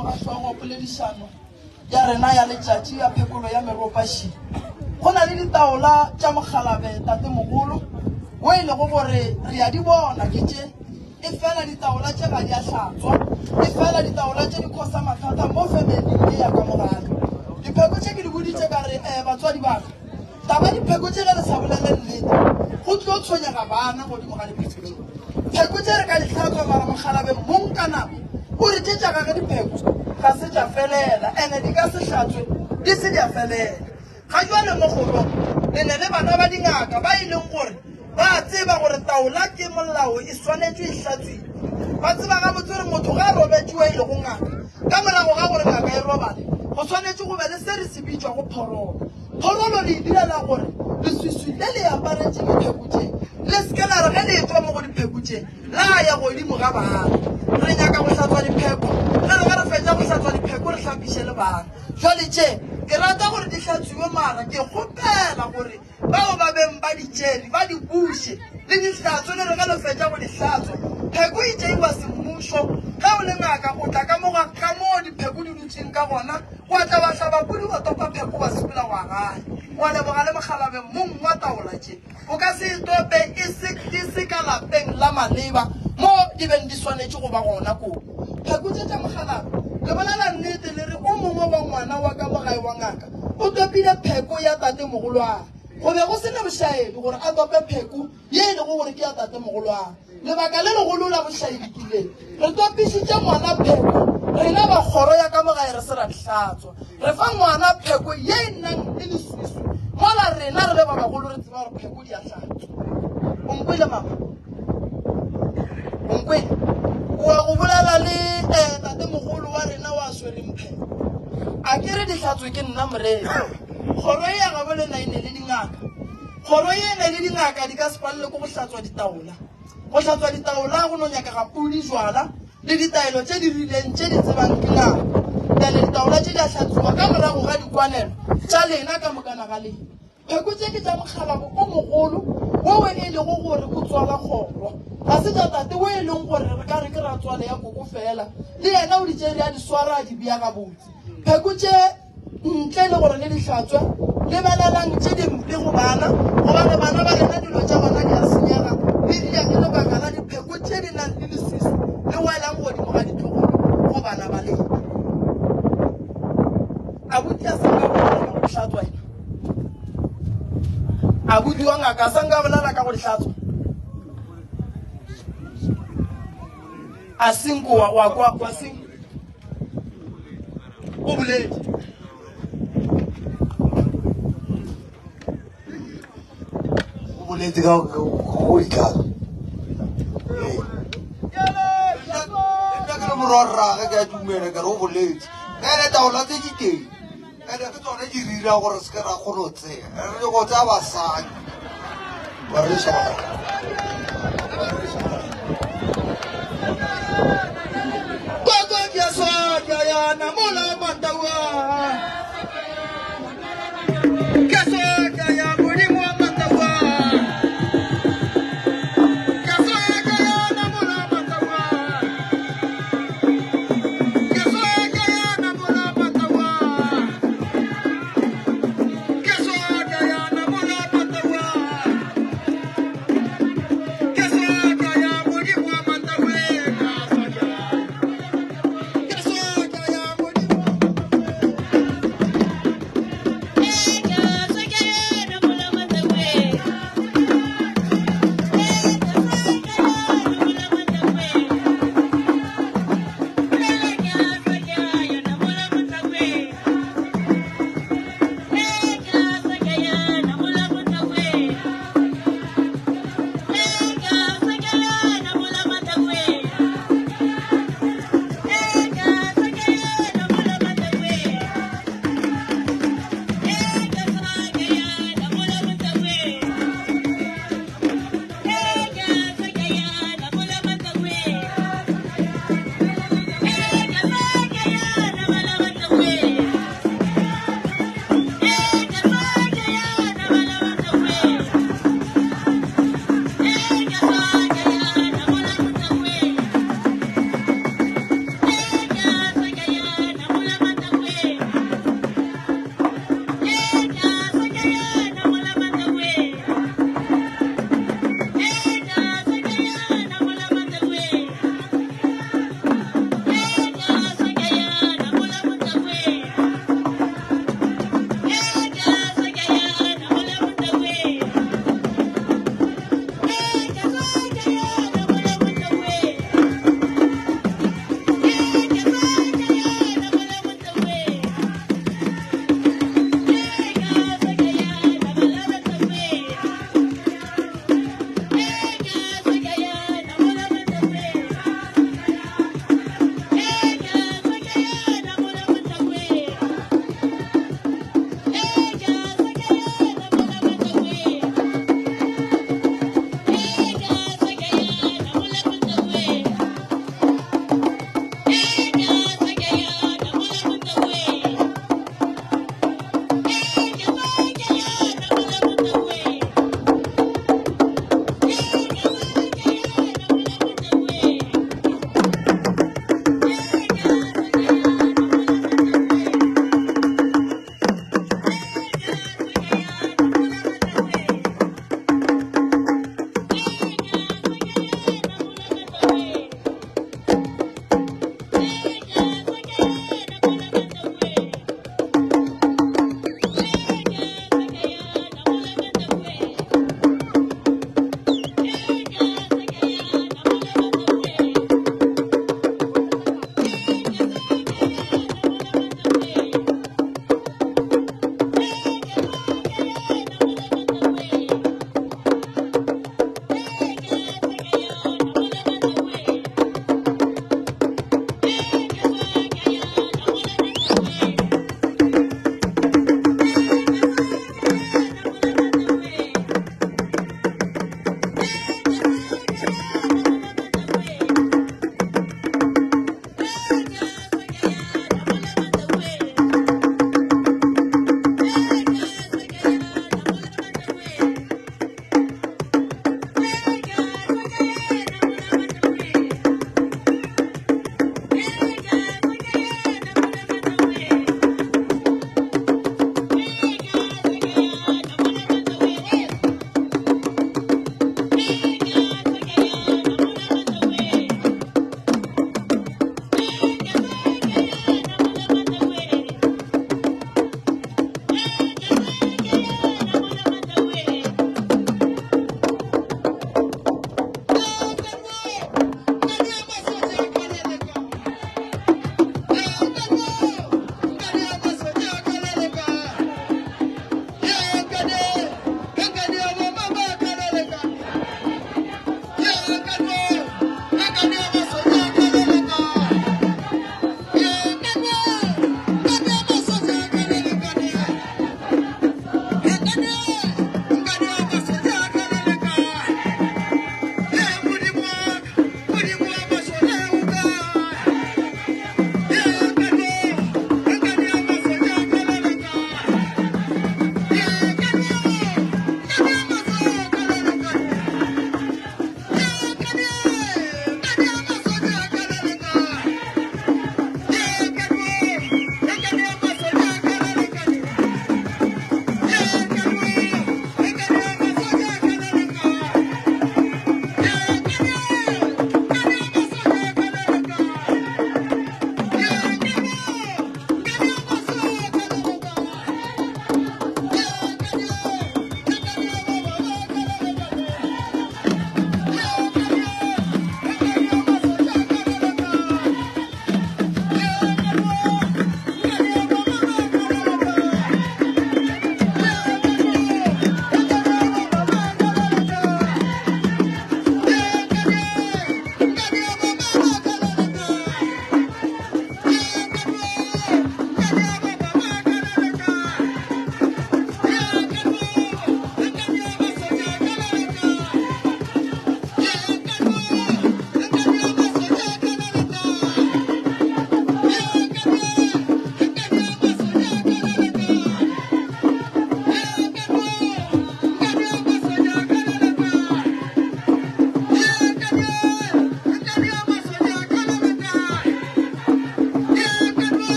mogahlong wa poledišano ya rena ya letšatši ya phekolo ya meropaši go na le ditaola tša Mokgalabe tatemogolo wo e lego gore re a di bona ke tše e fela ditaola tše ga di a hlatswa e fela ditaola tše di khosa mathata mo femeleng ya ka mogale dipheko tše ke di boditše ka re batswadi baka taba dipheko tše ge re sa bolele nnete go tlo tshwenyega bana godimo ga dipheko tše pheko tše re ka di hlatswa mara Mokgalabe monkanabo o re tše tša gage dipheko ga se tša felela ene di ka se hlatswe di se di a felela ga jwale mo kgolong le ne le bana ba dingaka ba e leng gore ba tseba gore taola ke molao e swanetše e hlatswile ba tseba gabotse gore motho ga a robetšwe e le go ngaka ka morago ga gore ngaka e robale go swanetše go be le se re se bitswa go phorolo phorolo le e direla gore leswiswi le le aparetše dipheko tše le seke la re ge le etswa mo go dipheko tše la ya godimo ga bana re nyaka go hlatswa dipheko le re ga re fetša go hlatswa dipheko re hlapiše le bana jwale tše ke rata gore di hlatswiwe mara ke kgopela gore bao ba beng ba ditšeri ba di buše le dihlatswe le re ge le fetša go di hlatswa pheko e tšeiwa semmušo ge o le ngaka o tla ka moo dipheko di dutšeng ka gona wa tla ba hlabakodi wa topa pheko wa sepela wa gae wa leboga le Mokgalabe mong wa taola tše o ka se tope di se ka lapeng la maleba mo di beng di swanetše go ba gona koo pheko tše tša Mokgalabe le bolela nnete le re o mongwe wa ngwana wa ka mogae wa ngaka o topile pheko ya tatemogolwane go be go se ne bošaedi gore a tope pheko ye e lego gore ke ya tatemogolwane lebaka le legolo la bošaedi kileng re topišitše ngwana pheko rena ba kgoro ya ka mogae re se ra dihlatswa re fa ngwana pheko ye e nnang le leswiswi mola rena re le ba bagolo re tseba gore pheko di a hlatswa onkwele mama onkwele wa go bolela le tatemogolo wa rena wa swereng pheko a ke re di hlatswe ke nna morena kgoro e ya gabo le naene le dingaka kgoro ye ne le dingaka di ka se palele ko go hlatswa ditaola go no nyaka ga pudi jwala le ditaelo tše di rileng tše di tsebang ke ngaka tele ditaola tše di a hlatswiwa ka morago ga dikwanelo tša lena ka mokana ga lena pheko tše ke tša Mokgalabe o mogolo wo e lego gore o tswala kgorwa ga se tša tate wo e leng gore re ka re ke ra tswale ya koko fela le yena o ditšere a di swara a di bea gabotse pheko tše ntle le gore le di hlatswe le belelang tše dimpe go bana gobane bana ba lena dilo tša bona di a senyega le dia ke lebaka la dipheko tše di nang le leswiswi le welang godimo ga ditlogolo go bana ba lena abuti a sanka bolela go dihlatswa ena abuti wa ngaka a sanka bolela ka go dihlatswa a senko wa seng o boledi boletse ka go ikala nna ke le morwarraga ke a dumela ka re o boletse ene taola tse di teng ene ke tsone di rira gore se ke ra kgone go tsea re go tsaya basadi ba re šaa yana mola matawa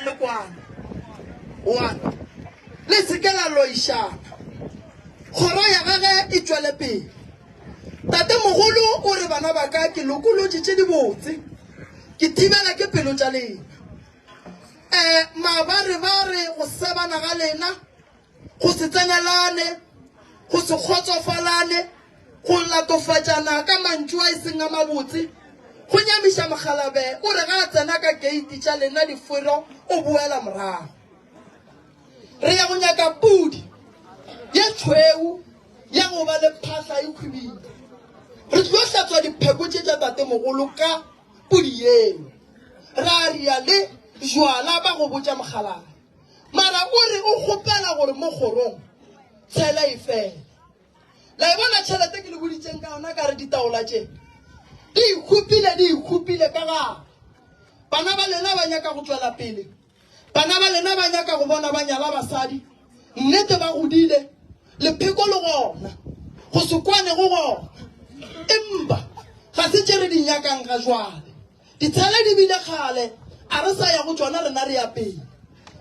le kwana one le sekela loishana khoro ya gage e tswele pele tate mogolo o re bana ba ka ke lokolotse tse di botse ke thibela ke pelo tša lena mabarebare go sebana ga lena go se tsenyelane go se kgotsofalane go latofatšana ka mantšu a e seng a mabotse go nyamiša Mokgalabe o re ga a tsena ka keiti tša lena difero o boela morago re ya go nyaka pudi ye tshweu ya go ba le phahla e khwibile re tlo hlatswa dipheko tše tša tate mogolo ka pudi yeo ra ria le jwala ba go botša Mokgalabe mara o re o kgopela gore mo kgorong tshela e fela la e bona tšhelete ke le boditšeng ka ona ka re ditaola tše di ikhupile ka ga bana ba lena ba nyaka go tswela pele bana ba lena ba nyaka go bona ba nyala basadi nnete ba godile lepheko le gona go se kwane go gona empa ga se tše re di nyakang ga jwale ditshele di bile kgale a re sa ya go tsona rena re ya pele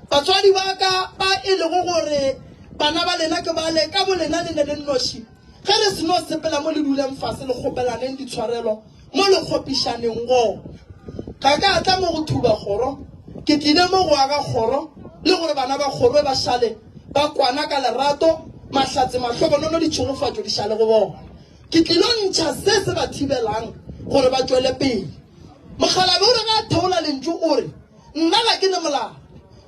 batswadi ba ka ba e le go gore bana ba lena ke ba le ka bolena le ne le nnoši ge re seno sepela mo le duleng fase le kgopelaneng ditshwarelo mo le kgopišaneng gona ga ka tla mo go thuba kgoro ke tlile mo go aga kgoro le gore bana ba kgoro ba šale ba kwana ka lerato mahlatse mahlokonono ditšhogofatšo di šale go bona ke tlilo ntšha se se ba thibelang gore ba tswele pele Mokgalabe o re ga a theola lentšu o re nna la ke ne molao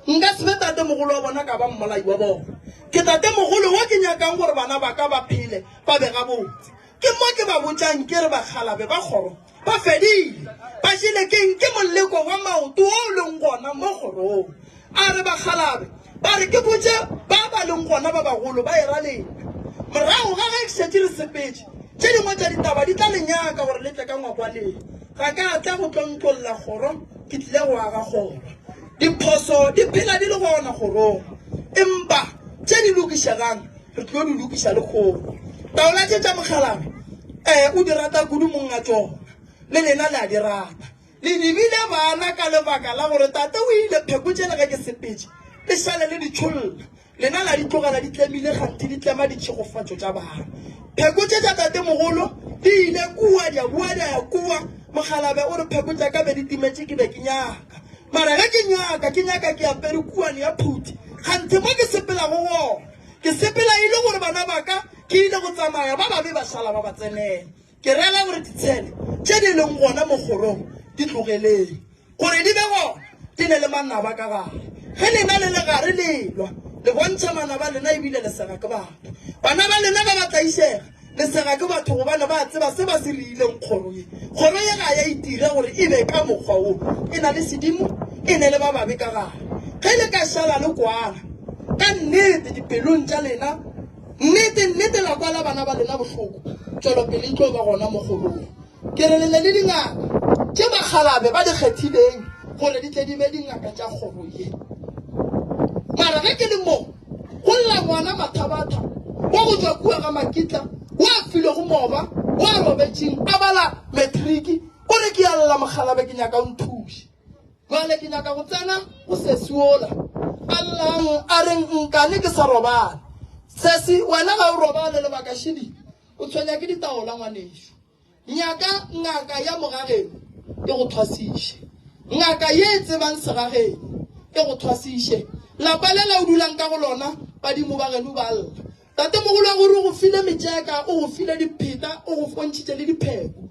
nka sebe tate mogolo wa bona ka ba mmolai wa bona ke tate mogolo wo ke nyakang gore bana ba ka ba phele ba be gabotse ke mo ke ba botšang ke re Bakgalabe ba kgoro ba fedile ba jele keng ke moleko wa maoto o leng gona mo kgorong a re Bakgalabe ba re ke botse ba ba leng gona ba bagolo ba era lena morago ga ge ke šetše re sepetše tše dingwe tša ditaba di tla lenyaka gore le tle ka ngwakwa lena ga ka tla go tlontlolla kgoro ke tlile go aga kgoro diphoso di phela di le gona kgorong empa tše di lokišagang re tlo di lokiša le kgoro taola tše tša Mokgalabe o di rata kudu monga tsona le lena le a di rata le dibile bana ka lebaka la gore tate o ile pheko tšele ge ke sepetše le šale le ditšholla lena la di tlogela di tlemile gante di tlema ditšhegofatšo tša bana pheko tše tša tate mogolo di ile kua di a bua di a kua Mokgalabe o re pheko tša ka be di timetše ke be ke nyaka mara ge ke nyaka ke apere kuane ya phuti gante mo ke sepelago gona ke sepela ile gore bana ba ka ke ile go tsamaya ba babe ba šala ba ba tsenela ke reela gore ditshele tše di leng gona mo kgorong di tlogeleng gore di be gona di ne le manaba ka gare ge lena le le gare lelwa le bontšha manaba lena ebile le sega ke batho bana ba lena ba batlaišega le sega ke batho gobane ba tseba se ba se reileng kgoro ye ga ya itire gore e be ka mokgwa o e na le sedimo e ne le ba babe ka gare ge le ka šala le kwana ka nnete dipelong tša lena nnete la kwala bana ba lena bohloko tšwelopele e tlo ba gona mo kgorong ke re lene le dingaka tše Bakgalabe ba di kgethileng gore di tle di be dingaka tša kgoro ye mara ge ke le mo go lla ngwana mathabatha wa go tswa kua ga makitla wa file go moba wa robetšeng a bala matriki o re ke ya lla Mokgalabe ke nyaka o nthuše jale ke nyaka go tsena go sesiola allang a reng nkane ke sa robale sesi wena ga o robale lebaka šidi o tshwenya ke ditaola ngwanešo nyaka ngaka ya mogageno e go thwasiše ngaka ye e tsebang segageno e go thwasiše lapa le la o dulang ka go lona badimo ba geno ba lla tate mogolo wa gore o go file metšeka o go file dipheta o go fontšhitše le dipheko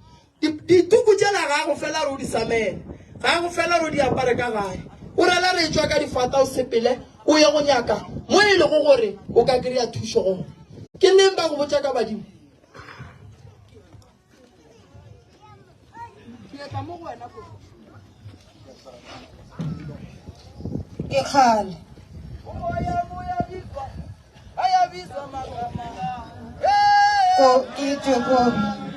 dituku tšela ga go fela re o di samele ga go fela re o di apare ka gae o rela re tswa ka difata o sepele o ye go nyaka mo e le go gore o ka kry-a thušo gona ke neng ba go botša ka badimo ke kgale ko itse kobi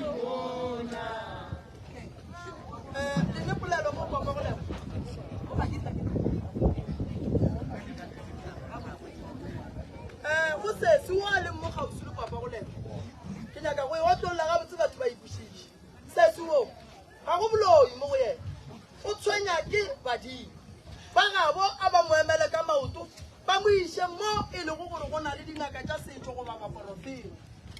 ba gabo a ba mo emele ka maoto ba mo ishe mo e le go gore go na le dingaka tša setšo go ba maporofeng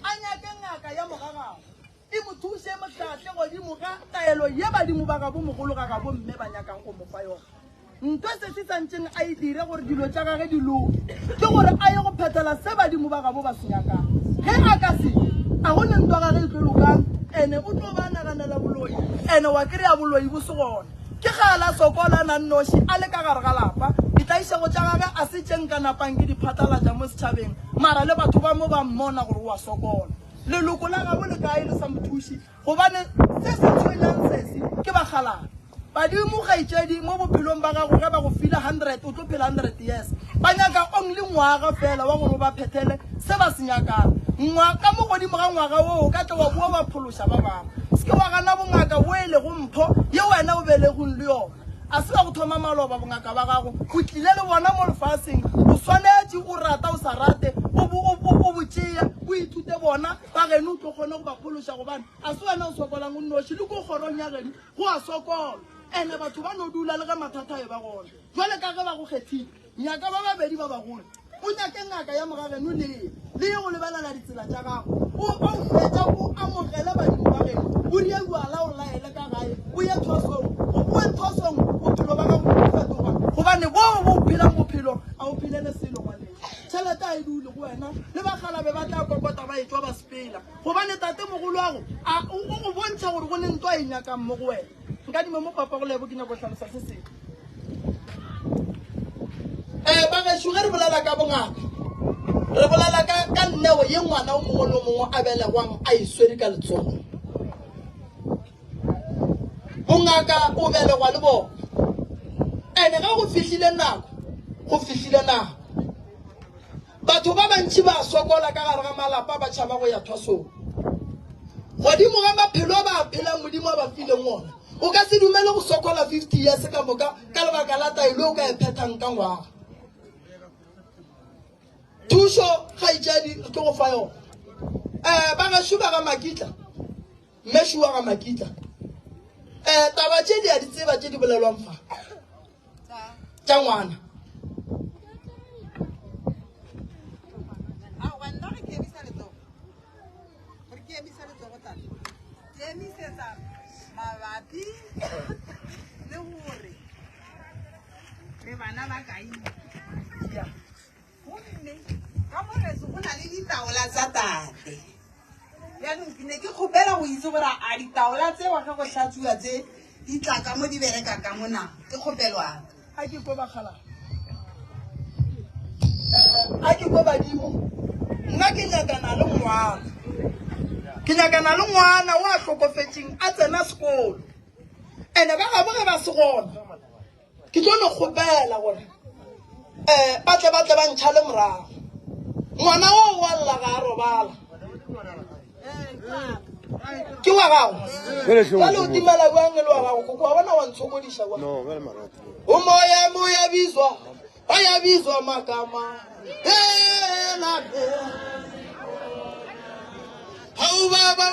a nyake ngaka ya mogagago e mo thuse mohlatle godimo ga taelo ye badimo ba gabo mogolo ga gabo mme ba nyakang go mofa yona ntho se se tsantseng a e dire gore dilo tša gage di loke ke gore a ye go phethela se badimo ba gabo ba se nyakang ge a ka se a gone ntwa gage e tlo lokang ene o tlo ba naganela boloi ene wa kry-a boloi bo se gona ke gala sokola na nnoši a le ka gare ga lapa ditlaišego tša gage a se tšeng ka napang ke diphatlalatša mo setšhabeng mara le batho ba mo ba mmona gore o a sokola leloko la gabo le kae le sa mothuši gobane se se tshwenyang sese ke bagalana badimo gaitšedi mo bophelong ba gago ge ba go file 100 o tlo phela 100 years ba nyaka only ngwaga fela wa gore ba phethele se ba se nyakang ngwaka mo godimo ga ngwaga oo o ka tle wa bua ba phološa ba bangwe seke wa gana bongaka o e le go mpho ye wena o belegong le yona a se ba go thoma maloba bongaka ba gago o tlile le bona mo lefatsheng o swanetse o rata o sa rate o botšea o ithute bona ba geno o tlo kgone go ba phološa gobane a se wena o sokolang o nnoši le ko kgorong ya geno go a sokola ene batho ba no dula le ge mathata e ba gona jwale ka ge ba go kgethile nyaka ba babedi ba bagolo o nyake ngaka ya mogageno le ye go lebelela ditsela tša gago o fetša o amogele badimo ba geno o rie uala o laele ka gae o ye thosong o bue thosong bophelo ba gago bo fetoga gobane bo bo phelang bophelo a o philele selo ngwaneng tšhelete a e dule go wena le bagalabe ba tla kokota ba etswa ba sepela gobane tate mogolo wago o go bontšha gore go ne ntwa e nyakang mo go wena nka dime mo papa go lebo ke nyako tlhalosa se sengwe bagešo ge re bolela ka bongaka re bolela ka nneo ye ngwana o mongwe le o mongwe a belegwang a iswere ka letsogo bongaka o belegwa le bona ene ga go fihlile nako batho ba bantši ba sokola ka gare ga malapa ba tšhaba go ya thwasong godimo ga maphelo a ba phelang modimo a ba fileng ona o ka se dumele go sokola 50 years ka moka ka lebaka la taelo o ka e phethang ka ngwaga thušo gaitšadi re tlo go fa yona bagašo ba ga makitla mmešo wa ga makitla taba tše di a di tseba tše di bolelwang fa tša ngwana mabapi le gore re bana ba kae gomme ka moreso go na le ditaola tsa tate yaanong ke ne ke kgopela go itse gore a ditaola tse wa ge go hlatswiwa tse di tla ka mo di bereka ka monang ke kgopelwang a ke ko bagala a ke ko badimo nna ke nyakana le ngwana o a tlhokofetseng a tsena sekolo ene ba gabo ge ba se gona ke tlo no kgopela gore ba tle ba ntšha le morago ngwana o wa lla ga a robala ke wa gago jale o timela boangele wa gago koko wa bona wa ntshokodiša o moya bizwa makama hau baba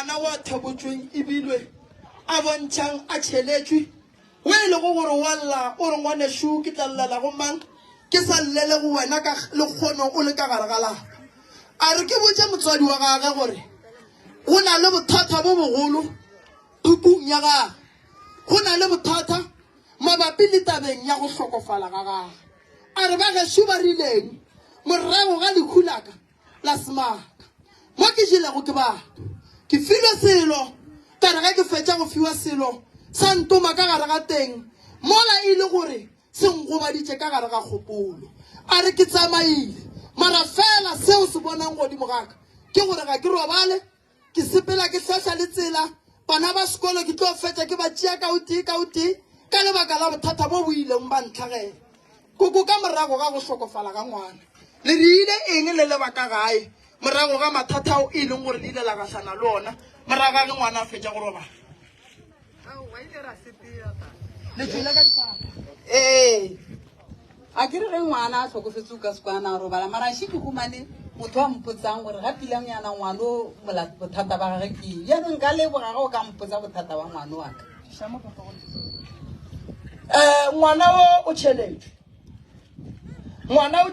ngwana wa thebotsweng ebilwe a bontšhang a tšheletswe o e le go gore walla o re ngwaneshu ke tlalela go mang ke sa llele go wena ka le kgono o le ka gare ga lapa a re ke botse motswadi wa gage gore go na le bothata bo bogolo phupung ya gage go na le bothata mabapi le tabeng ya go hlokofala ga gage a re ba gešo ba rileng morago ga lekhulaka la semaka mo ke jelego ke batho ke filwe selo ka re ga ke fetša go fiwa selo sa ntoma ka gare ga teng mola e le gore se ngobaditše ka gare ga kgopolo a re ke tsamaile mara fela seo se bonang godimo gaka ke gore ga ke robale ke sepela ke hlahla le tsela bana ba sekolo ke tlo fetša ke ba tšea ka lebaka la bothata bo bo ileng ba ntlhagela koko ka morago ga go hlokofala ga ngwana le diile eng le lebaka gae morago ga mathata ao e leng gore le ile la gahlana le ona morago ga ge ngwana a fetša go robala le tswile ka dipapa a ke re ge ngwana a tlhokofetse o ka sekwana a robala mara še ke humane motho wa mpotsang gore ga pilang yana ngwana o bothata ba gage ke jaanong ka leboga ga o ka mpotsa bothata wa ngwana wa ka ngwana o tšheletswe ngwana o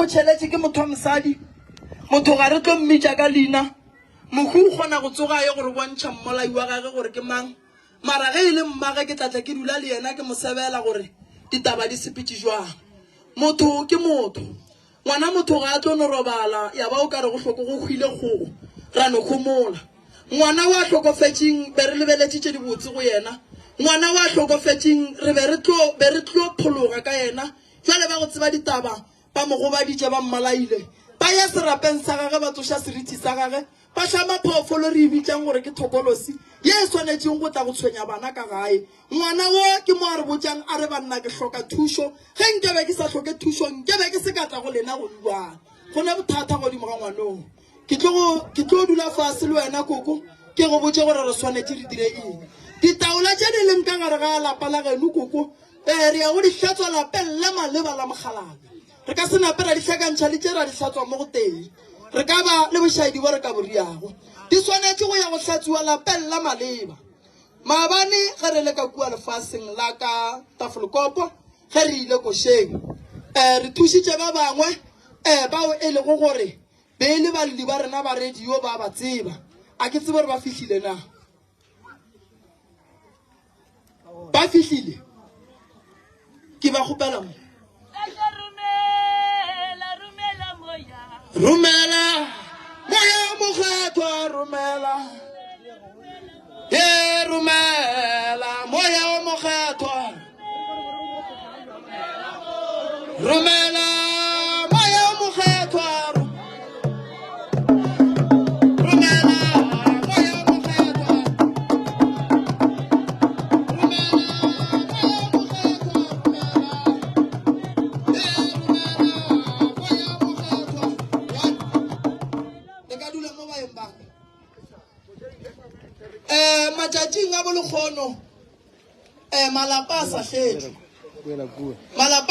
tšheletse ke motho wa mosadi motho ga re tlo mmitša ka leina mohu o kgona go tsoga ye gore bontšha mmolai wa gage gore ke mang mara ge e le mmage ke tlatla ke dula le yena ke mo sebela gore ditaba di sepetse jwang motho ke motho ngwana motho ga a tlo no robala ya ba o ka re go hloko go hwile kgogo ra no kgomola ngwana wa hlokofetseng be re lebeletšitše dibotse go yena ngwana wa hlokofetseng re be re tlo phologa ka yena jwale ba go tseba ditaba ba mo gobaditše ba mmalaile ba ya serapeng sa gage ba tsoša seriti sa gage ba tlhama phoofolo re e bitsang gore ke thokolosi ye e swanetšeng go tla go tshwenya bana ka gae ngwana wo ke mo a re botsang a re banna ke hloka thušo ge nkebe ke sa hloke thušo nkebe ke se ka tla go lena go duana go ne bothata godimo ga ngwanong ke tlo dula fase le wena koko ke go botse gore re swanetše re dire eng ditaola tše di leng ka gare ga lapa la geno koko re ya go di hlatswa lapeng la maleba la mogalabe re ka senape ra di hlakantšha le tše ra di hlatswa mo go teng re ka ba le bošaedi bo re ka boriago di swanetše go ya go hlatsiwa lapeng la maleba maabane ge re le ka kua lefaseng la ka tafolkopo ge re ile košeng re thušitše ba bangwe bao e lego gore be e le baledi ba rena ba radio ba ba tseba a ke tsebe gore ba fihlile na ba fihlile ke ba kgopela mo rumela moya mokgethwa rumela rumela moya o mokgethwa rumela moya o mokgethwa rumela moya o mokgethwa matšatšing a bolekgono malapa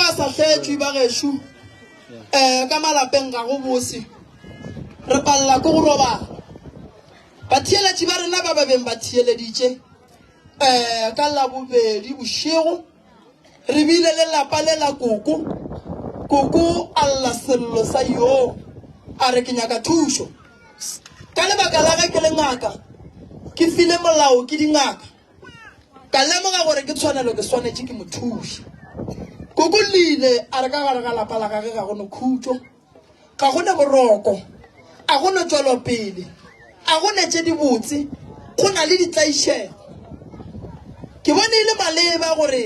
a sa hletšwe ba gešo ka malapeng ga go bose re palela ke go robala batheeletši ba rena ba babeng ba theeleditše ka labobedi bošego re bile le lapa le la koko a lla sello sa yo a re ke nyaka thušo ka lebaka la ge ke le ngaka ke file molao ke dingaka ka lemoga gore ke tshwanelo ke swanetše ke mothuši koko lile a re ka gare ga lapa la gage ga gone khutšo ga gone boroko a gone tswelopele a gone tše dibotse go na le ditlaišego ke bone e le maleba gore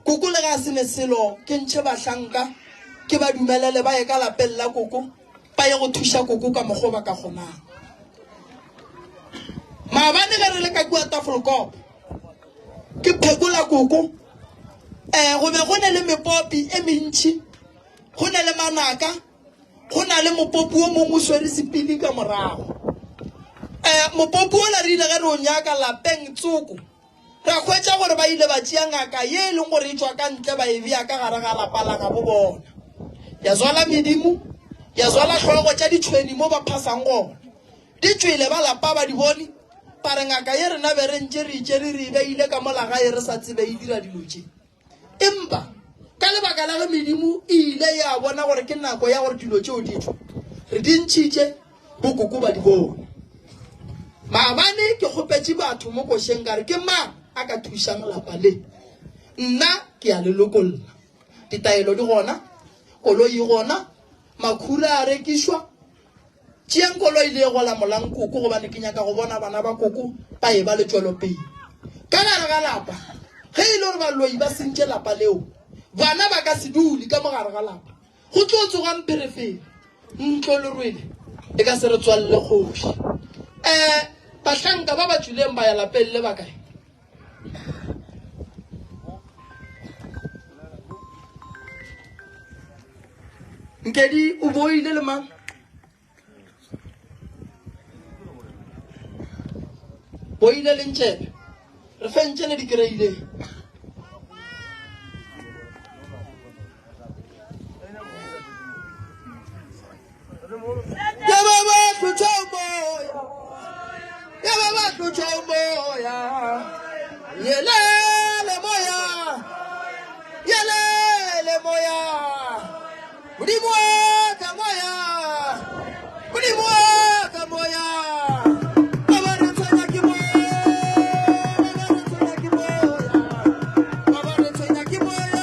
koko le ga se ne selo ke ntšhe bahlanka ke ba dumelele ba ye ka lapeng la koko ba ye go thuša koko ka mokgwa ba ka kgonang maabane ge re le ka kua tafolkopo ke phekola koko go be go ne le mepopi e mentšhi go ne le manaka go na le mopopi o mongwe o swere sepili ka morago mopopi o la re ile ge re o nyaka lapeng tsoko ra hwetša gore ba ile ba tšea ngaka ye e leng gore e tswa ka ntle ba e bea ka gare ga lapa la gabo bona ya zwala medimo ya zwala hlogo tša ditšhweni mo ba phasang gona di tswile ba lapa ba di bone ba re ngaka ye rena be re ntse re itse re beile ka molaga e re sa tsebe e dira dilo tse empa ka lebaka la ge medimo e ile ya bona gore ke nako ya gore dilo tseo di tswa re di ntšhitše bokoko ba di bone maabane ke kgopetse batho mo košeng ka re ke mang a ka thušang lapa le nna ke a lelokolla ditaelo di gona koloi gona makhura a rekišwa tšeeng koloi le gola molang koko gobane ke nyaka go bona bana ba koko ba e ba le tšwelopele ka gare ga lapa ge e le gore baloi ba sentše lapa leo bana ba ka se dule ka mogare ga lapa go tlo tsogang pherefere ntlo le rwele e ka se re tswalle kgoši bahlanka ba ba tswileng ba ya lapeng le ba kae Nkedi o boile le mang boile le ntšhebe re fentšene di kreile ya ba ba tlotša moya yelele moya Modimo wa ka moya ba re tshwenya ke moya ba ba re tshwenya ke moya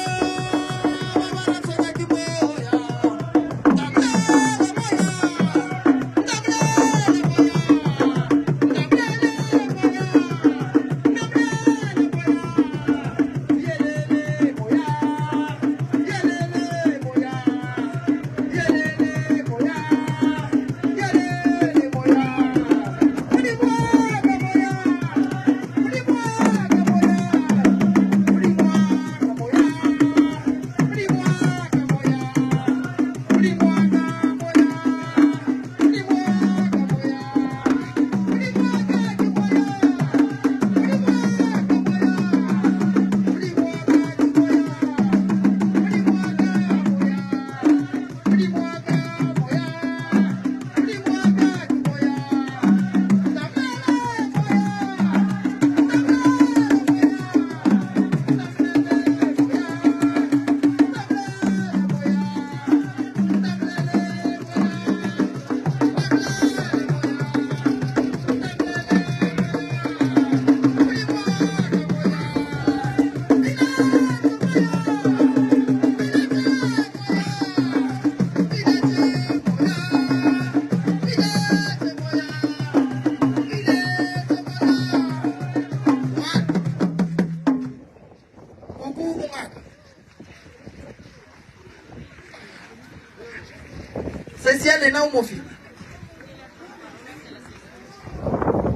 Lena o mofi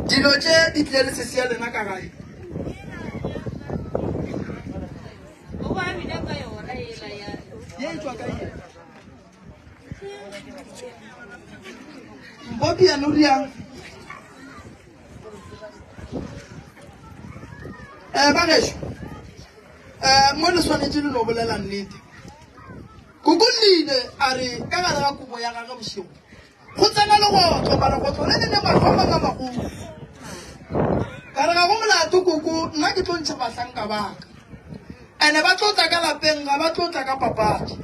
dilo tše di tle le sesia lena ka gae ye e tšwa ka ye mpopi ya noriang bagešo mo le swanetše le no bolela nnete kukulile a re ka gare ga kobo ya gage bošego go tsena le gotlo mara gotlo le nene matlhoma ka magolo ka re ga go molato koko nna ke tlo ntšha bahlanka baka ande ba tlotla ka lapeng ga ba tlotla ka papadi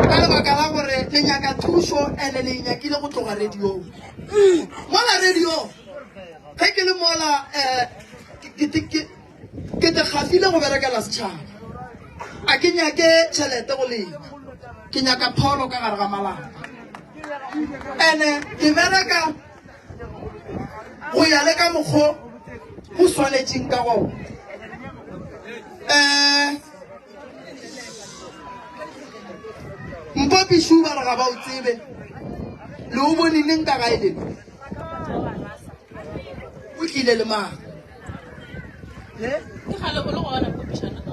ka lebaka la gore le nyaka thuso ande le nyakile go tloga radiong mola radio ge ke le mola ke tekgafile go berekela setšhaba a ke nyake tšhelete go lena ke nyaka pholo ka gare ga malapa ene ke bereka go ya le ka mokgwa go swanetšeng ka gona mpopišu ba re ga ba o tsebe le o boneneng ka gae leno o tlile le mang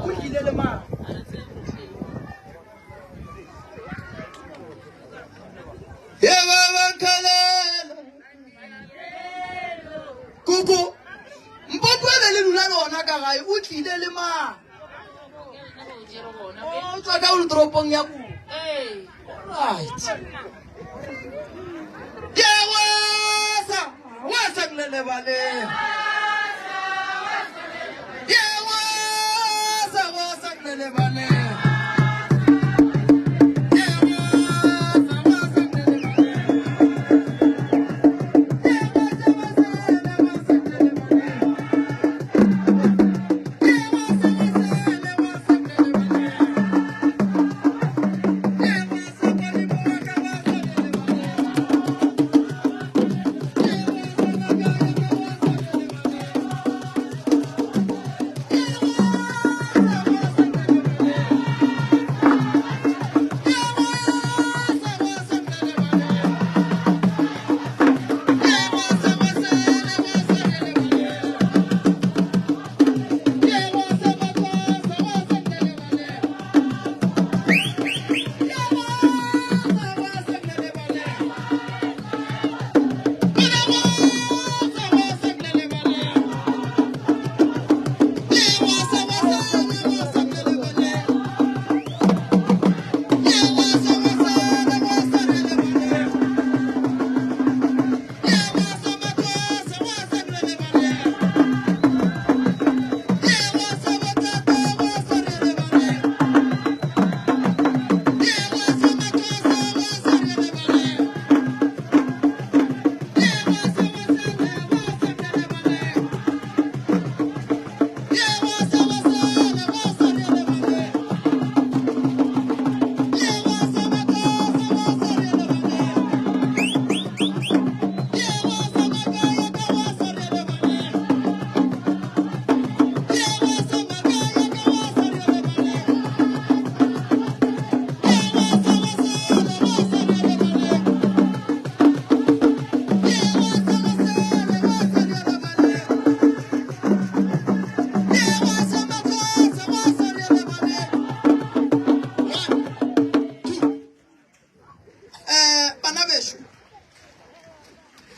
o tlile le mang Kuku, mpotwe le lula lona ka gae o tlile le mang o tswa ka o le toropong ya ku right Diawasa saglele bale yewa saglele bale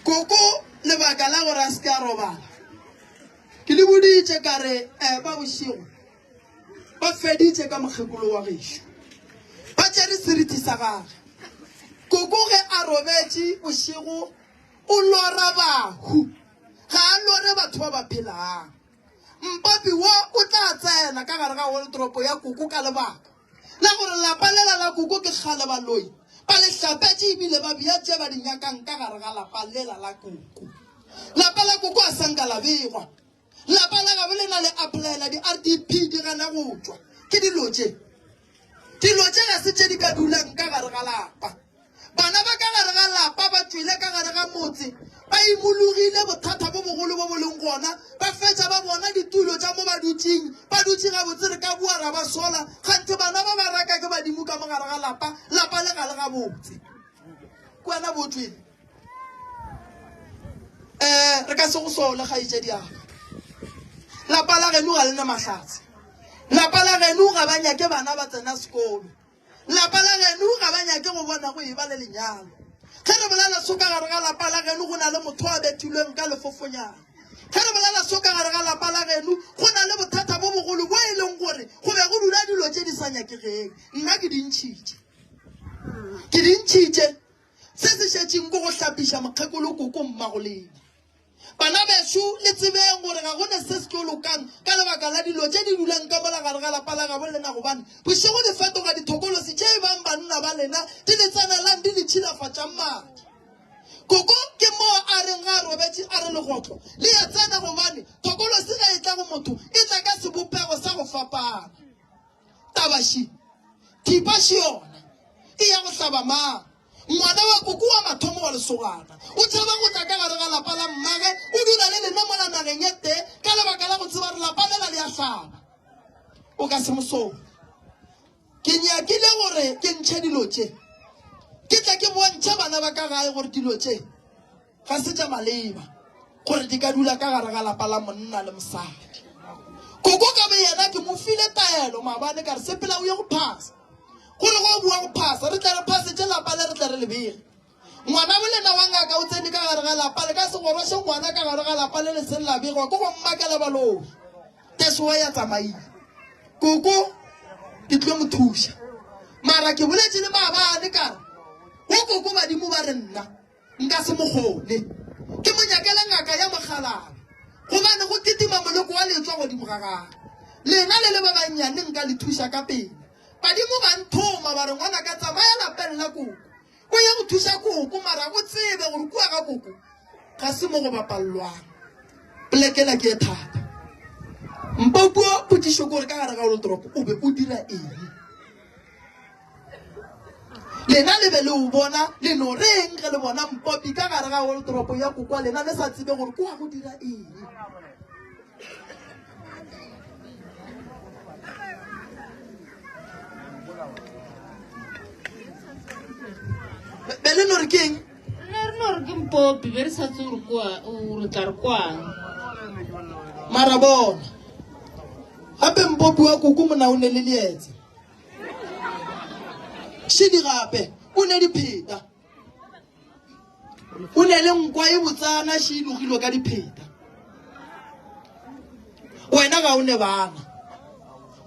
Koko le bakala gore a se ka robala ke le boditse ka re ba bošego ba feditse ka mokgekolo wa gešo ba tšere seriti sa gage koko ge a robetše bošego o lora bahu ga a lore batho ba ba phelang mpapi wo o tla tsena ka gare ga wardropo ya koko ka lebaka la gore lapa lela la koko ke kgale baloi ba le hlapetše ebile ba biatše ba dinyakang ka gare ga lapa lela la koko lapa la koko a sanka la begwa lapa la gabe le na le applyela di-RDP di gana go tšwa ke dilo tše ga se tše di ka dulang ka gare ga lapa bana ba ka gare ga lapa ba tswile ka gare ga motse ba imologile bothata bo bogolo bo bo leng gona ba fetša ba bona ditulo tša mo ba dutše gabotse re ka bua ra ba sola gante bana ba ba raka ke badimo ka mo gare ga lapa le ga le gabotse kwena botswile re ka se go sole kgaetšediaga lapa la geno ga lena mahlatse lapa la geno ga ba nyake bana ba tsena sekolo lapa la geno ga ba nyake go bona go eba le lenyalo ge re bolela soka gare ga lapa la geno go na le motho a bethilweng ka lefofonyana ge re bolela soka gare ga lapa la geno go na le bothata bo bogolo bo e leng gore go be go dula dilo tše di sa nyakegeng nna ke dintšhitše se se šetšeng ko go hlapiša mokgekolo koko mmagoledi bana beso le tsebeng gore ga gone se se tlo lokang ka lebaka la dilo tše di dulang ka mola gare ga lapa la gabo lena gobane bošego di fetoga dithokolosi tše e bang banna ba lena di le tsanelang di le tšhilafatšang madi koko ke mo a reng ga a robetše a re legotlo le ya tsena gobane thokolosi ga e tla go motho e tla ka sebopego sa go fapana tabaši thipaši yona e ya go hlaba mang ngwana wa koko wa mathomo wa lesogana o tšhaba go tla ka gare ga lapa la mmage o dula le lena mola nageng ye te ka lebaka la go tseba re lapa lela le ya hlaba o ka se mosong ke nyakile gore ke ntšhe dilo tše ke tla ke bontšha bana ba ka gae gore dilo tše ga se tša maleba gore di ka dula ka gare ga lapa la monna le mosadi koko ka be yena ke mo file taelo maabane ka re sepela o ye go phasa gore go bua go phasa re tla re phasetse lapa le re tla re lebege ngwana bolena wa ngaka o tsene ka gare ga lapa le ka se goroše ngwana ka gare ga lapa le le se la begwa ko go mmakela baloi tesoa ya tsamaile koko ke tlo mo thuša mara ke boletše le maabane kare go koko badimo ba re nna nka se mo kgone ke mo nyakele ngaka Khalabe gobane go titima moloko wa letswa godimo ga gago lena le ba banyane nka le thusa ka pele badimo ba nthoma ba re ngwana ka tsamaya lapeng la koko o ye go thusa koko mara go tsebe gore kua ga koko ga se mo go bapallwang plekela ke thata mpopuo potšišo kore ka gare ga olotoropo o be o dira eng lena le be le o bona le no reng ge le bona mpopi ka gare ga olotoropo ya kokwa lena le sa tsebe gore kwa go dira eng be le no re keng ke mpopi be re sa tse gore o tla re kwang mara bona gape mpopi wa koko mona o ne le leetse šidi gape o ne dipheta o ne le nkwa e botsana šidi logilwe ka dipheta wena ga o ne bana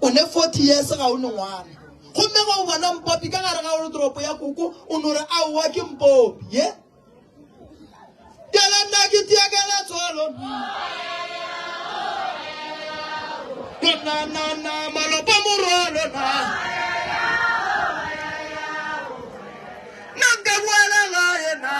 o ne 40 years ga o ne ngwana gomme ga o bona mpopi ka gare ga olotoropo ya koko o no re aowa ke mpopi ye tela nna ke tiakela tswalo na malopa morolo na nka buela gae na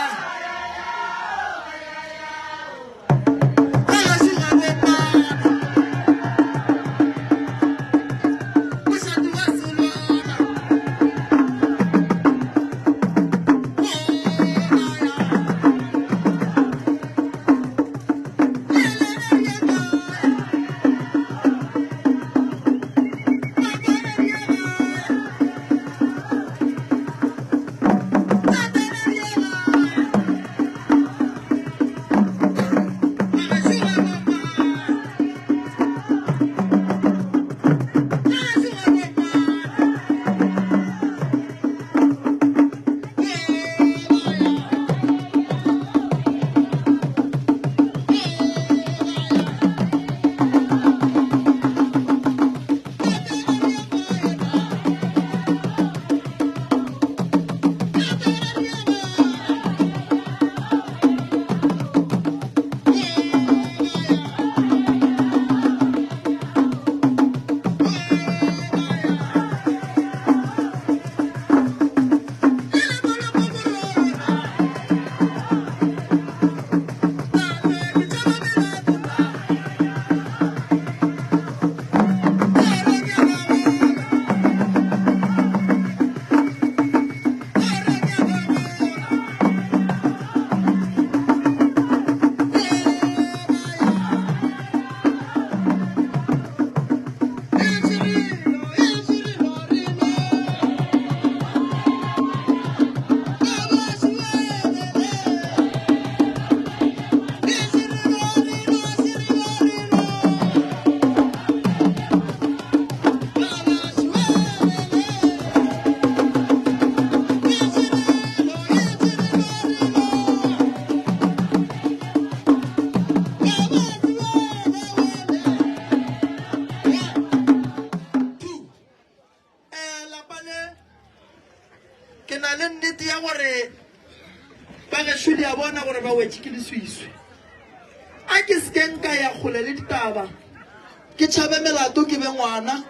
ke tšhabe melato ke be ngwana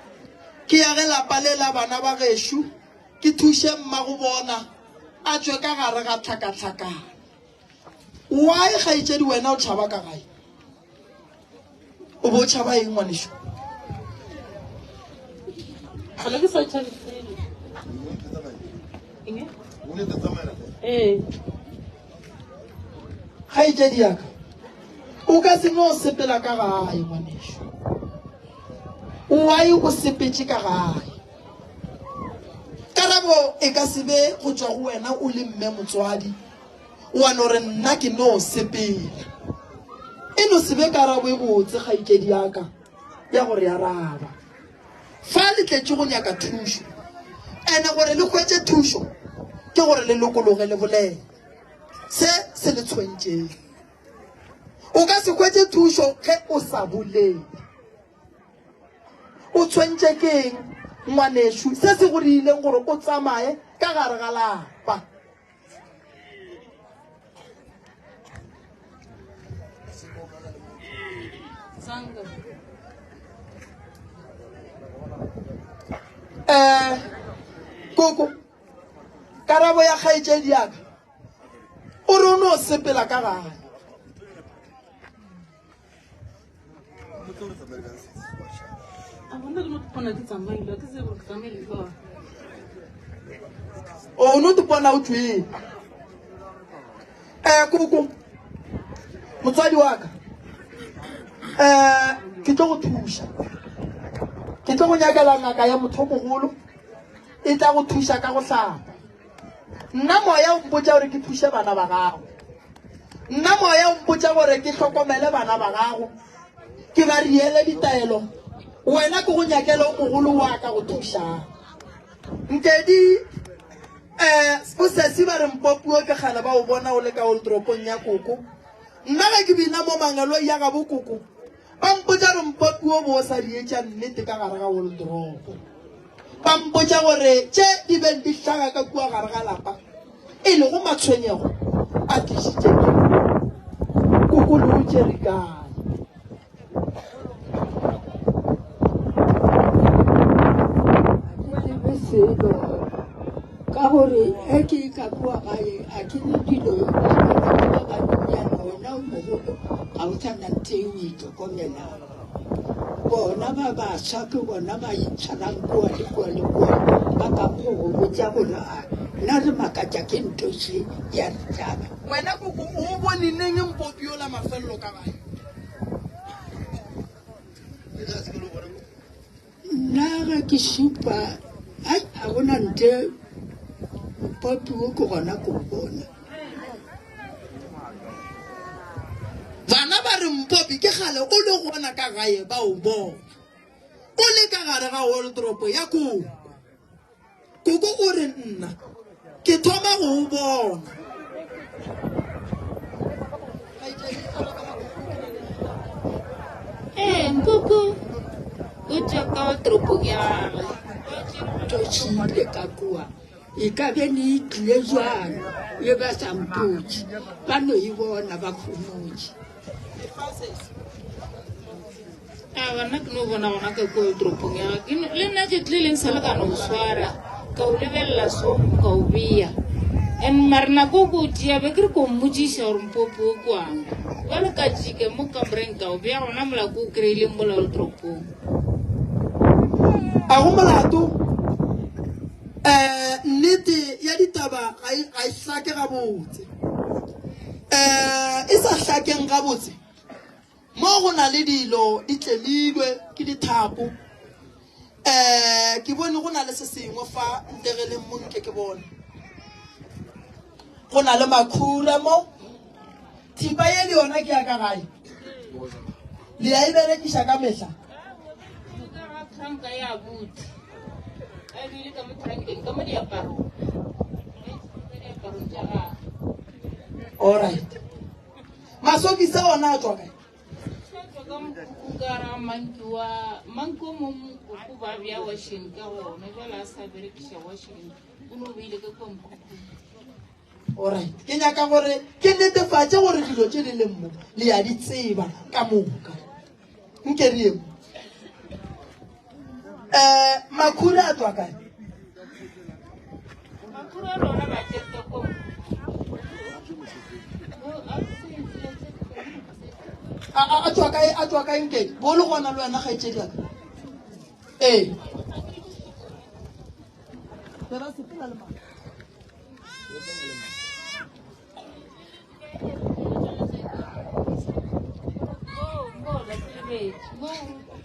ke ya ge lapa le la bana ba gešo ke thuše mma go bona a tswe ka gare ga tlhakatlhakana why kgaetšedi wena o tšhaba ka gae o bo o tšhaba eng ngwanešo kgaetšedi yaka o ka se no sepela ka gae ngwanešo why o sepetše ka gae karabo e ka se be go tšwa go wena o le mme motswadi wa no re nna ke no sepela e no se be karabo e botse kgaetšedi yaka ya gore ya raba fa le tletše go nyaka thušo ene gore le hwetše thušo ke gore le lokologe le bolele se le tshwentšeng o ka se hwetše thušo ge o sa bolele o tshwentše keng ngwanešo se se go diileng gore o tsamaye ka gare ga lapa Koko karabo ya kgaitsedi yaka o re o no sepela ka gae o no te bona o tsweng koko motswadi wa ka ke tlo go thuša ke tlo go nyakela ngaka ya motho mogolo e tla go thuša ka go hlapa nna moya o mpotsa gore ke thuše bana ba gago nna moya o mpotsa gore ke hlokomele bana ba gago ke ba riele ditaelo wena ke go nyakela o mogolo wa ka go thušang nkedi bosesi ba re mpopuo ke kgale ba o bona o le ka oldropong ya koko nna ge ke bina mo mangelong ya ga bokoko ba mpotsa re mpopuo bo o sa dietša nnete ka gare ga oldropo ba mpotsa gore tše di beng di hlaga ka kua gare ga lapa e le go matshwenyego a tlišitše koko le o tšere kae ka gore e ke ka bua gae a ke le dilo ba nyana wena o mogolo ga o tshwana ntse o itlhokomelang bona ba baswa ke bona ba itshwarang kua le kua le kua ba ka kgogo botsa gore a nna re makatša ke ntose ya retaba wena koko o boneneng mpopiola mafelelo ka gae nna ga ke supa a gona nte popiwo ke gona ko bona bana ba re mpopi ke gale o le gona ka gae ba o bona o le ka gare ga oldropo ya koko koko o re nna ke thoma go o bona Koko o tswa ka oldropo ya tosile ka kua e ka be ne itlile jwalo le ba sampotse ba no e bona ba khomotse bana ke no bona gona ka ko oldropong ya le nna ke tlileng sa le ka no swara ka o lebelela so ka o bia and marina ko go tia be ke ko mmotsisa gore mpopo kwang ba le ka jike mo kamoreng ka o bia gona mola ko kry-ile mo la oldropong a go molato nnete ya ditaba ga e hlake gabotse e sa hlakeng gabotse mo go na le dilo di tlelilwe ke dithapo ke bone go na le se sengwe fa ntegeleng mo nke ke bone go na le makhura mo thipa ye le yona ke ya ka gae le ya e berekiša ka mehla Tranka ya buti a bile ka mo trankeng ka mo diaparo tša gagwe alright masokisa ona a tswa kae ka manki o mongwe ba bja washing ka gona jala a sa berekiša washing o no beile ka kwa mokhukhung alright ke nyaka gore ke netefatše gore dilo tše di leng mo le ya di tseba ka moka nke re emo makhura a tswa kae makhura a lona ba tšerka ko a tswa kae nkedi bo le gona le wena kgaetšedi aka ee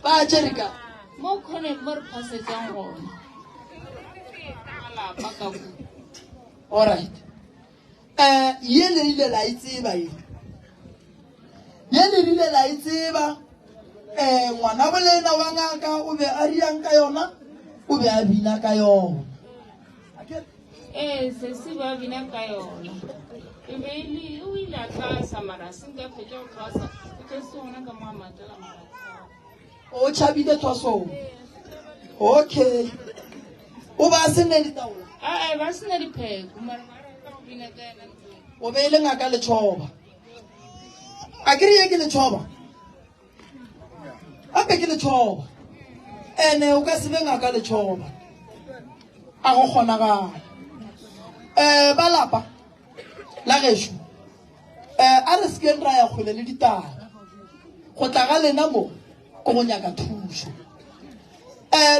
ba tšereka mo kgone mo re phasetsang gona alapa ka ku alright ye le rile la itseba ye le rile la itseba ngwana bolena wa ngaka o be a riang ka yona o be a bina ka yona sesi ba bina ka yona e be ile o ile a tlasa mara senka fetša go tlasa o tse sona ka moamatela mara o tšhabile thwasong okay o ba sene ditaola ba sena dipheko mara ka go bina ka yena o be le ngaka letšhoba a ke re ye ke letšhoba ape ke letšhoba ene o ka se be ngaka letšhoba a go kgonagala ba lapa la gešo a re sekeng ra ya kgole le ditaba go tla ga lena mo ko go nyaka thuso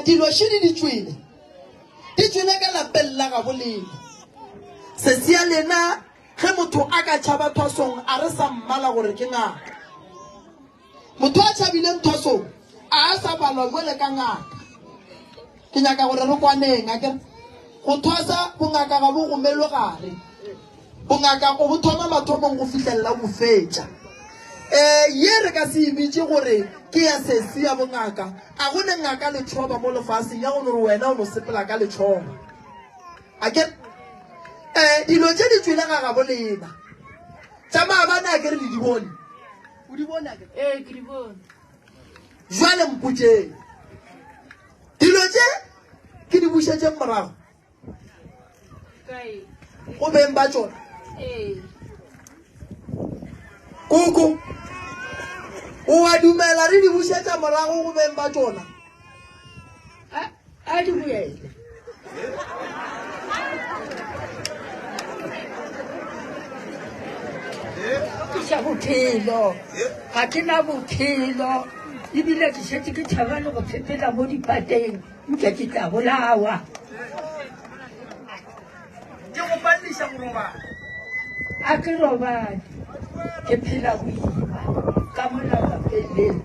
dilo šedi di tswile ka lapeng la ga bolelo se sia lena ge motho a ka tšhaba thwasong a re sa mmala gore ke ngaka motho a tšhabileng thwasong a sa balwa jale ka ngaka ke nyaka gore re kwaneng a kere go thwasa bongaka ga bo gomelwe gare bongaka go bo thoma mathomong go fitlhelela go fetša ye re ka se ibitse gore ke ya sesi ya bongaka a go ne ngaka letšhoba mo lefaseng ya gore wena o no sepela ka letšhoba a ke dilo tše di tswile ga bolena tša maabane a kere le di bone o di bone ke di bone jwale mpotšeng dilo tše ke di bušetšeng morago go beng ba tšona koko o a dumela re di bušetša morago go beng ba tšona a di boele ke sa bophelo ga ke na bophelo ebile ke šetse ke thaba le go phepela mo dipateng nke ke tla bolawa ke go palliša go robala a ke robane ke phela boima ka molapapeleng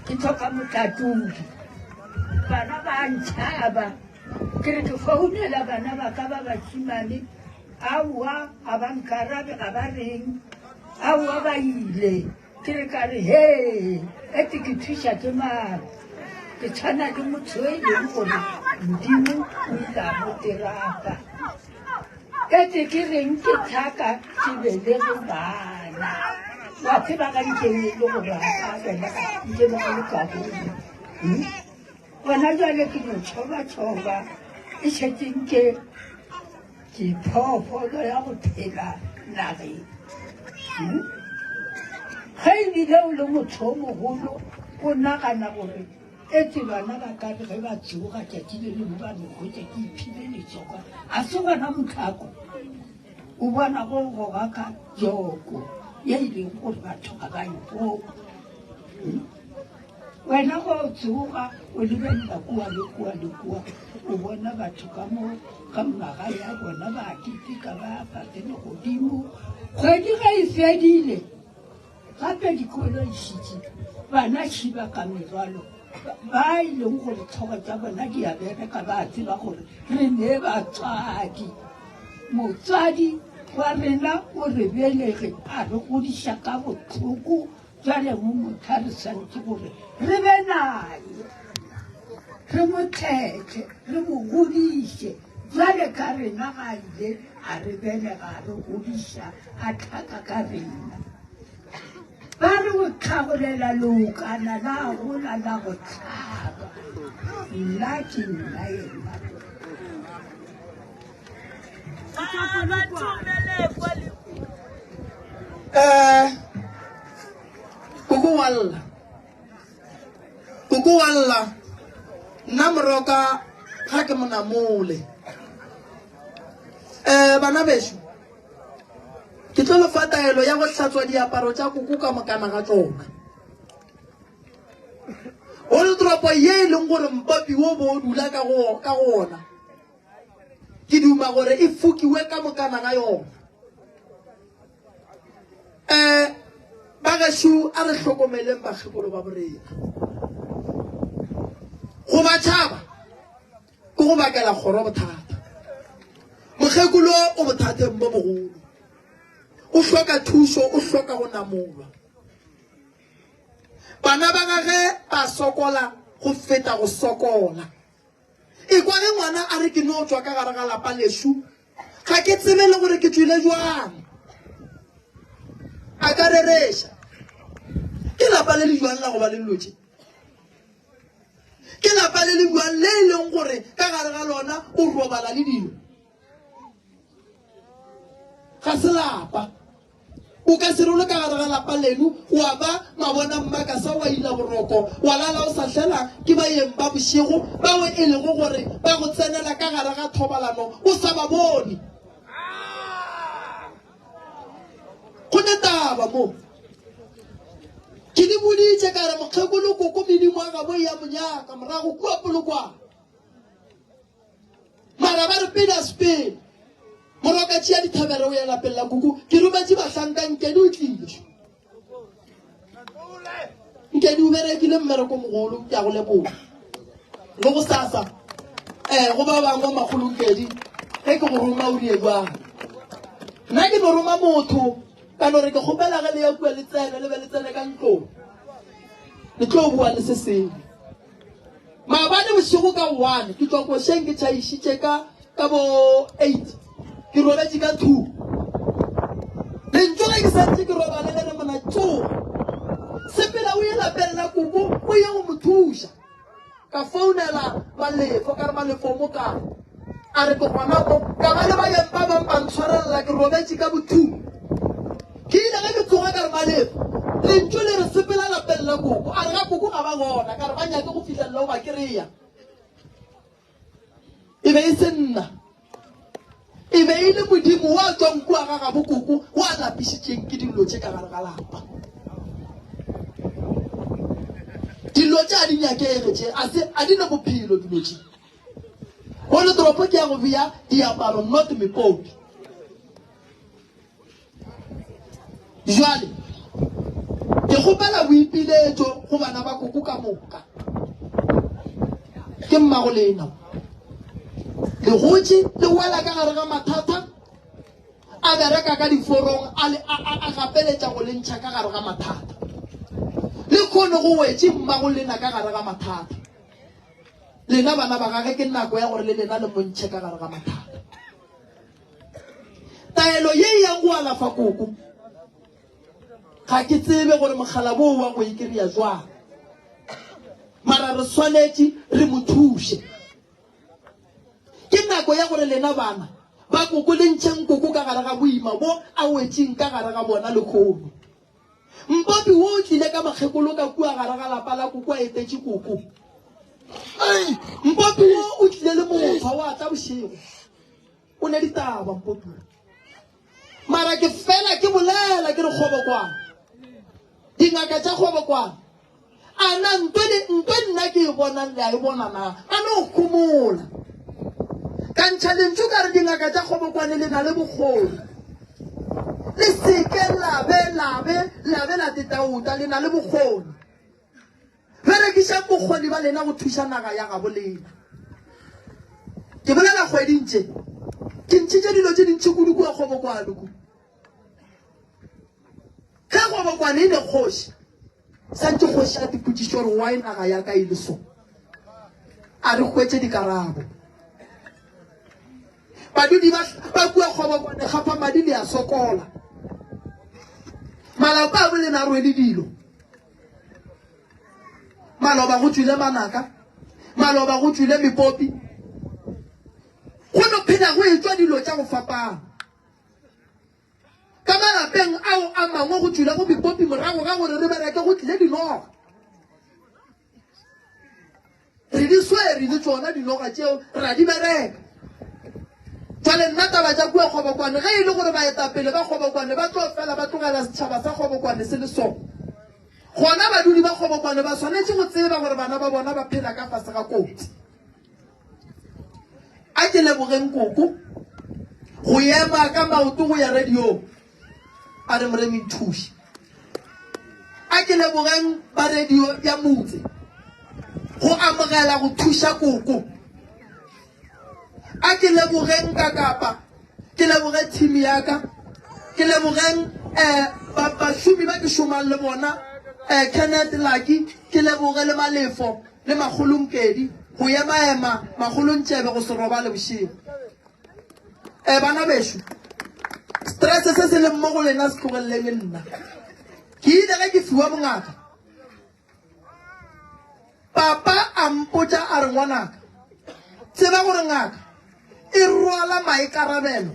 ke tlhoka motlatodi bana ba ntšhaba ke re ke founela bana ba ka ba bašimane aowa ga ba nkarabe ga ba reng aowa ba ile ke re ka re he ete ke thuša ke mara ke tshwana le motho e leng gore modimo o ila mo terapa ete ke reng ke tlhaka ke belege bana wa tseba ka nkeng e le gore a bena nke mo le kabone gona jale ke no tshoba e šetseng ke phoofolo ya go phela nageng ge ebile o le motho o mogolo o nagana gore etse bana ba ka re ge ba tseoga tšatši le lengwe ba megotse ke iphile letsoka a se gona motlhako o bona go goga ka joko ye e leng gore batho ga ba ipoka wena go tseoga o lebelela kua le kua le kua o bona batho ka mo ka magae ya bona ba keteka ba patele godimo kgwedi ga e fedile gape dikolo išitse bana šiba ka merwalo ba e leng gore tlhogo tša bona di a bereka ba tseba gore re ne batswadi motswadi wa rena o re belege a re godiša ka botlhoko jale mo motho a re santse gore re be naye re mo tlhetlhe re mo godiše jale ka rena ga ile a re belega a re godiša a tlhaka ka rena ba re go tlhagolela leokana la gola la go tlhaba nna ke nna ena koko walla nna moroka ga ke monamole bana bešo ke tlo lefa taelo ya go hlatswa diaparo tša koko ka mokana ga tsona o le toropo ye e leng gore mpapi wo bo dula ka gona ke duma gore e fokiwe ka mokana ga yona bagešo a re hlokomeleng bakgekolo ba borena go ba tšhaba ke go bakela kgoro bothata mokgekolo o bothateng bo bogolo o hloka thuso o hloka go namolwa bana ba gage ba sokola go feta go sokola e kwa ge ngwana a re ke no tswa ka gare ga lapa lešo ga ke tsebe le gore ke tswile jwang a ka rereša ke lapa le le jwang la go ba le lotše ke lapa le le jwang le e leng gore ka gare ga lona o robala le dilo ga se lapa o ka se role ka gare ga lapa leno wa ba mabona mmaka sa wa ila boroko wa lala o sa hlela ke ba yeng ba bošego bao e lego gore ba go tsenela ka gare ga thobalano o sa ba bone go ne taba mo ke di boditse ka re mokgekolo koko medimo a ga bo ya monyaka morago kua polokwana mara ba re pele a sepele moroka tšea dithabere o ya lapeng la kuku ke rometše bahlanka nkedi o tlile nkedi o berekile mmereko mogolo ke a go leboga le go sasa go ba bangwe magolo nkedi ge ke go roma o die jwang nna ke no roma motho ka no re ke kgopela ge le ya kua le be le tsene ka ntlong le tlo bua le se sengwe maabane bošego ka 1 ke tswa košeng ke tšhaišitše ka bo 8 ke robetse ka 2 lentso ge ke santse ke robale le re mona tsoga sepela o ye lapeng la koko o ye go mo thuša ka founela malefo ka re malefo mo kae a re ke gona mo ka ba le bayeng ba bang ba ntshwarelela ke robetse ka bo 2 ke ile ge ke tsoga ka re malefo lentso le re sepela lapeng la koko a re ga koko ga ba gona ka re ba nyake go fitlhelela o ba kereya e be e se nna e be e le modimo wa tswang kua ga ga bokoko wa lapišitšeng ke dilo tše ka gare ga lapa dilo tše a di nyakege tše a di na bophelo dilo tše gone toropo ke ya go bea diaparo not mepopi jwale ke kgopela boipiletšo go bana ba koko ka moka ke mmago lena le gotse le wela ka gare ga mathata a bereka ka diforong a gapeletša go lentšha ka gare ga mathata le kgone go wetse mmago lena ka gare ga mathata lena bana ba gage ke nako ya gore le lena le montšhe ka gare ga mathata taelo ye yang go alafa koko ga ke tsebe gore mogala boo wa go ikeria jwang mara re swanetše re mo thuše ke nako ya gore lena bana ba koko le ntšheng koko ka gare ga boima bo a wetseng ka gare ga bona le kgono mpopi wo o tlile ka makgekolo ka kua gare ga lapa la koko a etetše koko mpopi wo o tlile le motho wa tla bošego o ne ditaba mpopi mara ke fela ke bolela ke re kgobokwana dingaka tša kgobokwana a na ntwe nna ke e bonang le a e bona na a no kgomola ka ntšha lentso ka re dingaka tša kgobokwane le na le bokgoni le seke labe la tetauta le na le bokgoni berekišang bokgoni ba lena go thuša naga ya gabo lena ke bolela kgwedintše ke ntšhitše dilo tše dintšhi kudu kua kgobokwane ku ge kgobokwane e ne kgoši santse kgoši a dipotšišo gore wa e naga ya ka e le so a re hwetše dikarabo badudi ba kua kgobokwane gapa madi le a sokola malapa a bolena a rwele dilo maloba go tswile manaka maloba go tswile mepopi go no phela go etswa dilo tša go fapana ka malapeng ao a mangwe go tswile go mepopi morago ga gore re bereke go tlile dinoga re di swere le tsona dinoga tšeo ra di bereka jale nna taba tša kua kgobokwane ge e le gore baetapele ba kgobokwane ba tlo fela ba tlogela setšhaba sa kgobokwane se le sona gona badudi ba kgobokwane ba swanetše go tseba gore bana ba bona ba phela ka fase ga kotsi a ke lebogeng koko go ema ka maoto go ya radio a re moremi thuši a ke lebogeng ba radio ya motse go amogela go thuša koko a ke lebogeng ka kapa ke leboge team ya ka ke lebogeng bašomi ba ke šomang le bona Kenneth Lucky ke leboge le malefo le magolonkedi go ema magolontšebe go se roba le bošego bana bešo stress se se leng mo go lena se tlogeleleng nna ke ile ge ke fiwa bongaka papa a mpotša a re ngwanaka tseba gore ngaka e rwala maikarabelo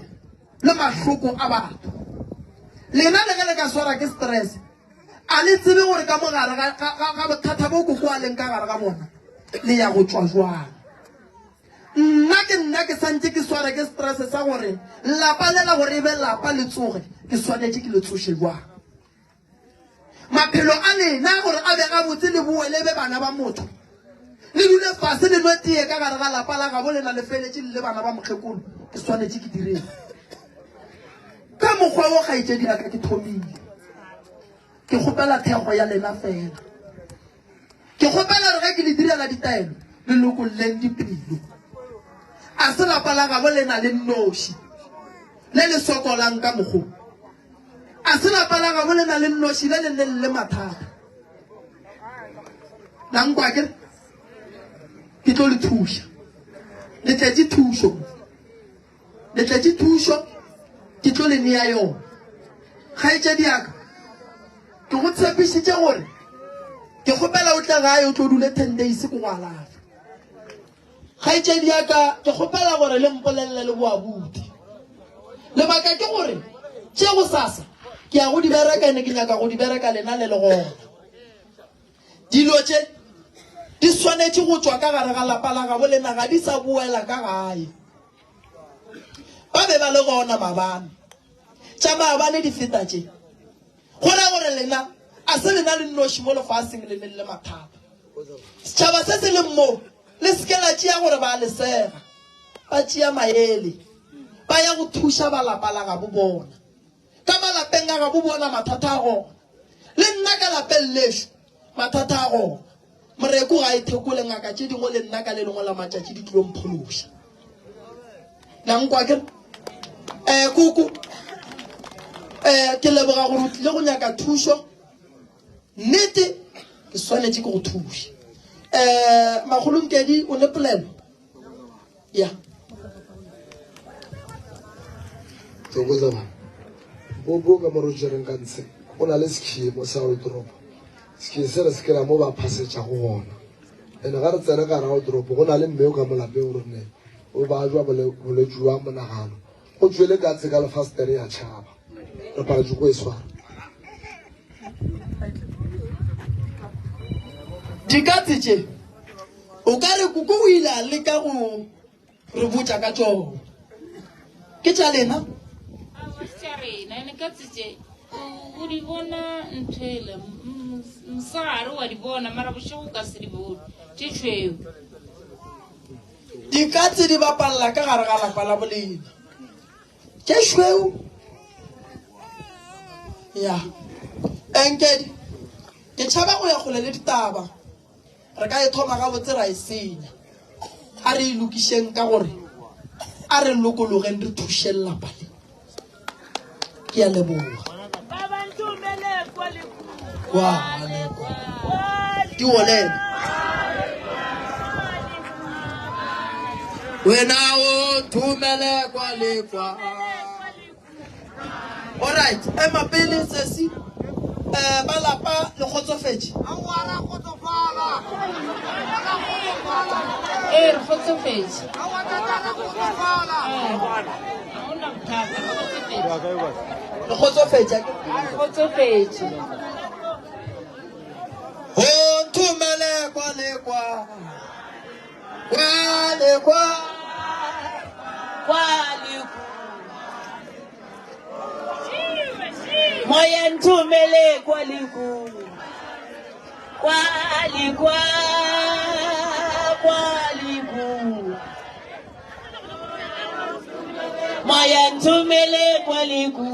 le mahloko a batho lena le gele ka swara ke stress a le tsebe gore ka mogare ga bothata bo go kwa leng ka gare ga bona le ya go tswa jwang nna ke santse ke swara ke stress sa gore lapa le la gore be lapa le tsoge ke swanetse ke le tsoshe jwang maphelo a lena gore a be ga botse le buele be bana ba motho le dule fase le notie ka gare ga lapa la ga bo lena le feletse le bana ba mokgekolo ke swanetse ke direng ka mokgwa wo ga itse dira ka ke thomile ke gopela thego ya lena fela ke gopela re ga ke le direla ditaelo le lokolleng dipelo a se lapa la ga bo lena le nnoši le le sokolang ka mogo a se lapa la ga bo lena le nnoši le le mathata la nkwa ke tlo le thuša le tletše thušo ke tlo le nea yona kgaetšedi yaka ke go tshepišitše gore ke kgopela o tle gae o tlo dule 10 days ko go alafa kgaetšedi yaka ke kgopela gore le mpolelele le boabuti lebaka ke gore tše go sasa ke ya go di bereka ene ke nyaka go di bereka lena le le gona dilo tše di swanetše go tswa ka gare ga lapa la ga bo lena ga di sa boela ka gae ba be ba le gona maabane tša maabane di feta tše gona gore lena a se lena le nnoši mo lefaseng le ne le mathata setšhaba se se leng moo le seke la tšea gore ba lesega ba tšea maele ba ya go thuša balapa la ga bo bona ka malapeng a ga bo bona mathata a gona le nna ka lapeng lešo mathata a gona moreko ga e thekole ngaka tše dingwe le nna ka le lengwe la matšatši di tlilo mphološa nankwa ke kuku ke leboga gore o tlile go nyaka thušo nnete ke swanetše ke go thuša magolonkedi o ne polelo ya tsokoza bana bo ka moro jereng ka ntshe o na le sekhie mo sa wardrobe sekhie se re se kela mo ba phasetša go gona ene ga re tsene ka ra wardrobe go na le mme o ka molapeng gore ne o ba jwa bolwetši wa monagano go tswele katse ka lefastere ya tšhaba re paletše go e swara dikatse tše o ka re koko o ile a leka go re botša ka tšona ke tša lena o di bona nthele mosagare wa di bona mara bošego ka se di bone tše tšhweo dikatse di bapalela ka gare ga lapa la bolena tše tšhweu ya enkedi ke tšhaba go ya kgole le ditaba re ka e thoma ga botse ra e senya a re e lokišeng ka gore a re lokologeng re thušeng lapa le ke ya leboga di olele wena o thumele kwa le kwa alright emapele sesi ba lapa le kgotsofetše re kgotsofetše le kgotsofetša kgotsofetše o thumele kwa le kwa le kwa moya nthumele kwa liku moya nthumele kwa liku